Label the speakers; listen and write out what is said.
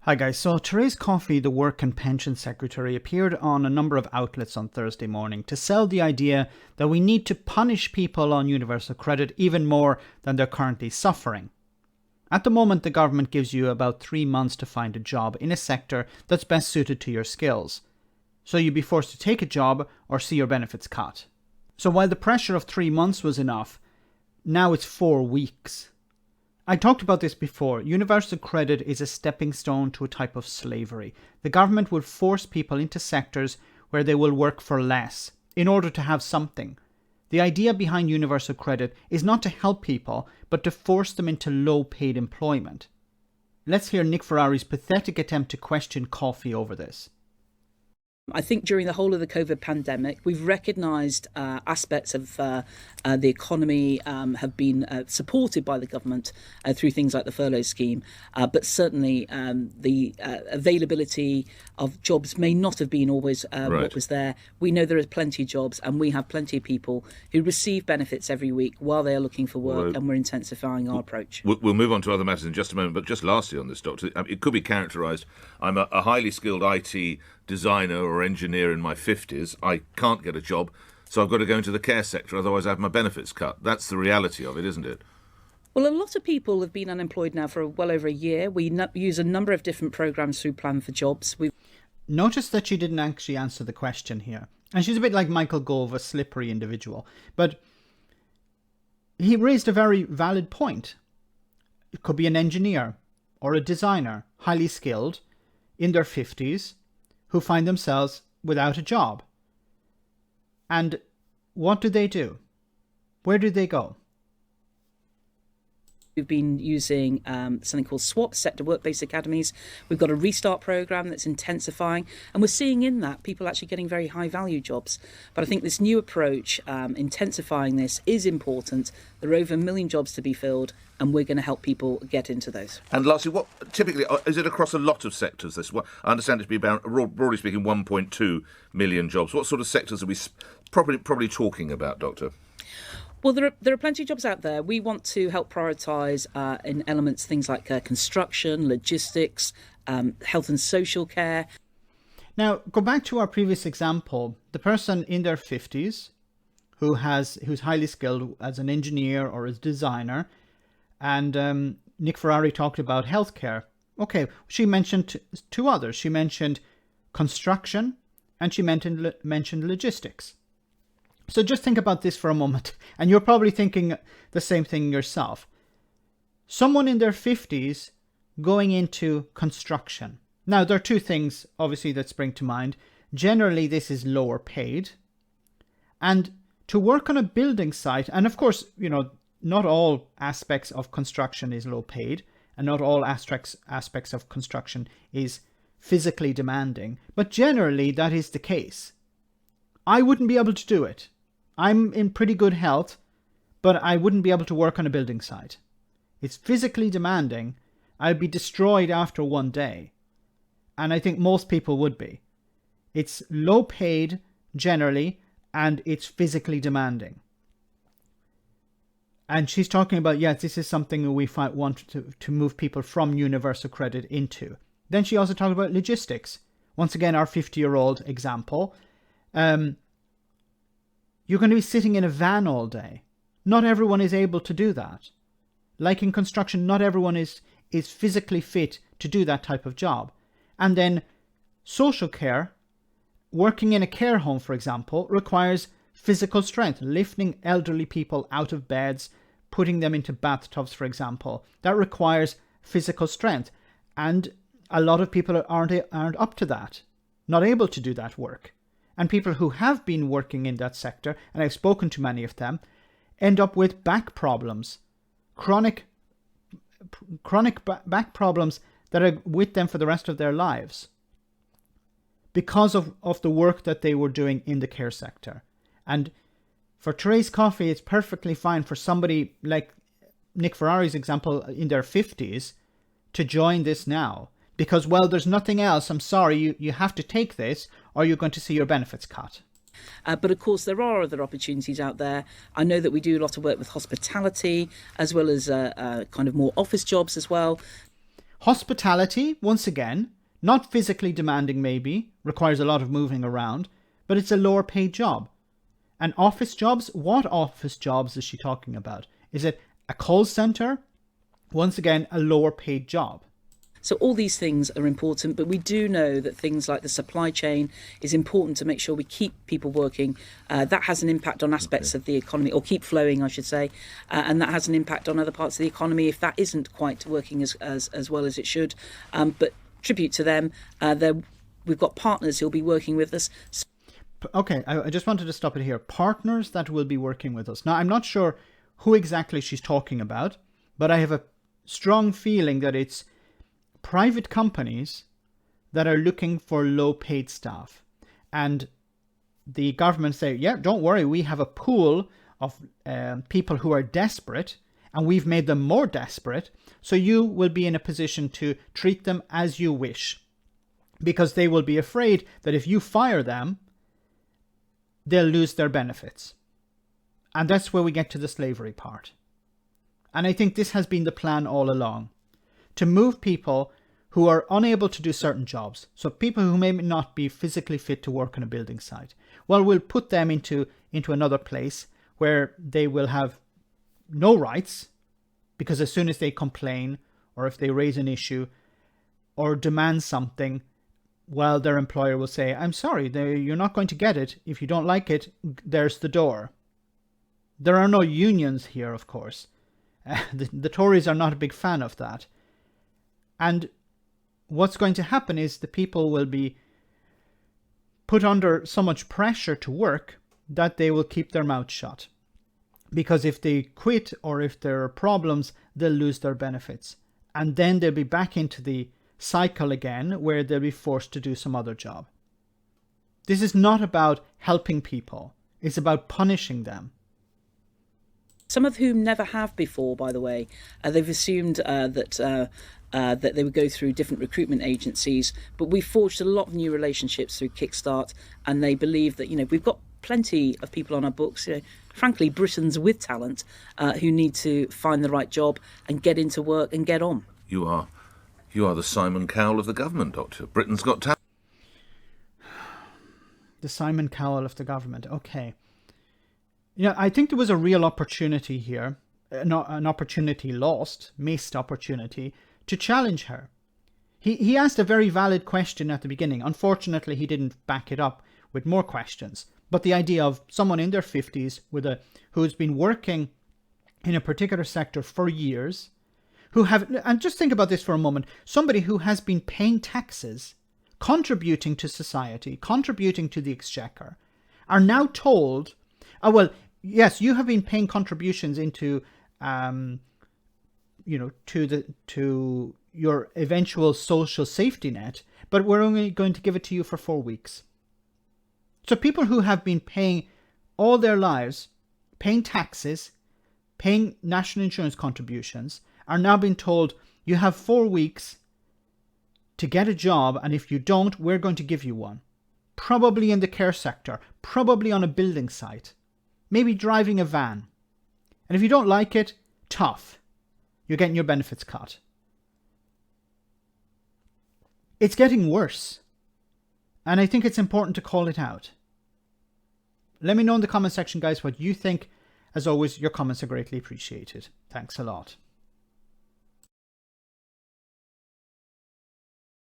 Speaker 1: Hi guys, so Thérèse Coffey, the Work and Pension Secretary, appeared on a number of outlets on Thursday morning to sell the idea that we need to punish people on universal credit even more than they're currently suffering. At the moment, the government gives you about 3 months to find a job in a sector that's best suited to your skills. So you'd be forced to take a job or see your benefits cut. So while the pressure of 3 months was enough, now it's 4 weeks. I talked about this before. Universal credit is a stepping stone to a type of slavery. The government will force people into sectors where they will work for less in order to have something. The idea behind universal credit is not to help people, but to force them into low-paid employment. Let's hear Nick Ferrari's pathetic attempt to question Coffey over this.
Speaker 2: I think during the whole of the COVID pandemic, we've recognised aspects of the economy have been supported by the government through things like the furlough scheme. But certainly the availability of jobs may not have been always what was there. We know there are plenty of jobs, and we have plenty of people who receive benefits every week while they are looking for work, and we're intensifying our approach.
Speaker 3: We'll move on to other matters in just a moment, but just lastly on this, Doctor, it could be characterised, I'm a highly skilled IT designer or engineer in my 50s. I can't get a job, so I've got to go into the care sector, otherwise I have my benefits cut. That's the reality of it, isn't it?
Speaker 2: Well, a lot of people have been unemployed now for well over a year. We use a number of different programmes through Plan for Jobs.
Speaker 1: Notice that she didn't actually answer the question here. And she's a bit like Michael Gove, a slippery individual. But he raised a very valid point. It could be an engineer or a designer, highly skilled, in their 50s, who find themselves without a job. And what do? Where do they go?
Speaker 2: We've been using something called SWAP, Sector Work-Based Academies. We've got a restart programme that's intensifying, and we're seeing in that people actually getting very high-value jobs. But I think this new approach, intensifying this, is important. There are over 1 million jobs to be filled, and we're going to help people get into those.
Speaker 3: And lastly, what typically is it across a lot of sectors? This, I understand it to be about, broadly speaking, 1.2 million jobs. What sort of sectors are we probably talking about, Doctor?
Speaker 2: Well, there are plenty of jobs out there. We want to help prioritise in elements things like construction, logistics, health and social care.
Speaker 1: Now, go back to our previous example. The person in their 50s who's highly skilled as an engineer or as a designer, and Nick Ferrari talked about healthcare. Okay, she mentioned two others. She mentioned construction and she mentioned logistics. So just think about this for a moment, and you're probably thinking the same thing yourself. Someone in their 50s going into construction. Now, there are two things, obviously, that spring to mind. Generally, this is lower paid. And to work on a building site, and of course, not all aspects of construction is low paid, and not all aspects of construction is physically demanding. But generally, that is the case. I wouldn't be able to do it. I'm in pretty good health, but I wouldn't be able to work on a building site. It's physically demanding. I'd be destroyed after one day. And I think most people would be. It's low paid generally, and it's physically demanding. And she's talking about, yes, this is something that we want to move people from universal credit into. Then she also talked about logistics. Once again, our 50-year-old example. You're going to be sitting in a van all day. Not everyone is able to do that. Like in construction, not everyone is physically fit to do that type of job. And then social care, working in a care home, for example, requires physical strength, lifting elderly people out of beds, putting them into bathtubs, for example. That requires physical strength. And a lot of people aren't up to that, not able to do that work. And people who have been working in that sector, and I've spoken to many of them, end up with back problems, chronic back problems that are with them for the rest of their lives because of the work that they were doing in the care sector. And for Thérèse Coffey, it's perfectly fine for somebody like Nick Ferrari's example in their 50s to join this now. Because, well, there's nothing else. I'm sorry, you have to take this or you're going to see your benefits cut.
Speaker 2: But of course, there are other opportunities out there. I know that we do a lot of work with hospitality as well as kind of more office jobs as well.
Speaker 1: Hospitality, once again, not physically demanding maybe, requires a lot of moving around, but it's a lower paid job. And office jobs, what office jobs is she talking about? Is it a call center? Once again, a lower paid job.
Speaker 2: So all these things are important, but we do know that things like the supply chain is important to make sure we keep people working. That has an impact on aspects of the economy, or keep flowing, I should say, and that has an impact on other parts of the economy if that isn't quite working as well as it should. But tribute to them. We've got partners who'll be working with us.
Speaker 1: Okay, I just wanted to stop it here. Partners that will be working with us. Now, I'm not sure who exactly she's talking about, but I have a strong feeling that it's private companies that are looking for low paid staff, and the government say, yeah, don't worry, we have a pool of people who are desperate, and we've made them more desperate, so you will be in a position to treat them as you wish, because they will be afraid that if you fire them, they'll lose their benefits. And that's where we get to the slavery part. And I think this has been the plan all along, to move people who are unable to do certain jobs. So people who may not be physically fit to work on a building site. Well, we'll put them into another place where they will have no rights, because as soon as they complain, or if they raise an issue or demand something, well, their employer will say, I'm sorry, you're not going to get it. If you don't like it, there's the door. There are no unions here, of course. The Tories are not a big fan of that. And what's going to happen is the people will be put under so much pressure to work that they will keep their mouth shut. Because if they quit or if there are problems, they'll lose their benefits. And then they'll be back into the cycle again where they'll be forced to do some other job. This is not about helping people. It's about punishing them.
Speaker 2: Some of whom never have before, by the way. They've assumed that they would go through different recruitment agencies, but we forged a lot of new relationships through Kickstart, and they believe that, we've got plenty of people on our books, frankly, Britons with talent, who need to find the right job and get into work and get on.
Speaker 3: You are the Simon Cowell of the government, Doctor. Britain's got talent.
Speaker 1: The Simon Cowell of the government. Okay. I think there was a real opportunity here, an opportunity lost, missed opportunity, to challenge her. He asked a very valid question at the beginning. Unfortunately, he didn't back it up with more questions. But the idea of someone in their 50s who's been working in a particular sector for years, and just think about this for a moment, somebody who has been paying taxes, contributing to society, contributing to the exchequer, are now told, oh, well, yes, you have been paying contributions into, to your eventual social safety net, but we're only going to give it to you for 4 weeks. So people who have been paying all their lives, paying taxes, paying national insurance contributions, are now being told, you have 4 weeks to get a job, and if you don't, we're going to give you one. Probably in the care sector, probably on a building site, maybe driving a van. And if you don't like it, tough. You're getting your benefits cut. It's getting worse. And I think it's important to call it out. Let me know in the comment section, guys, what you think. As always, your comments are greatly appreciated. Thanks a lot.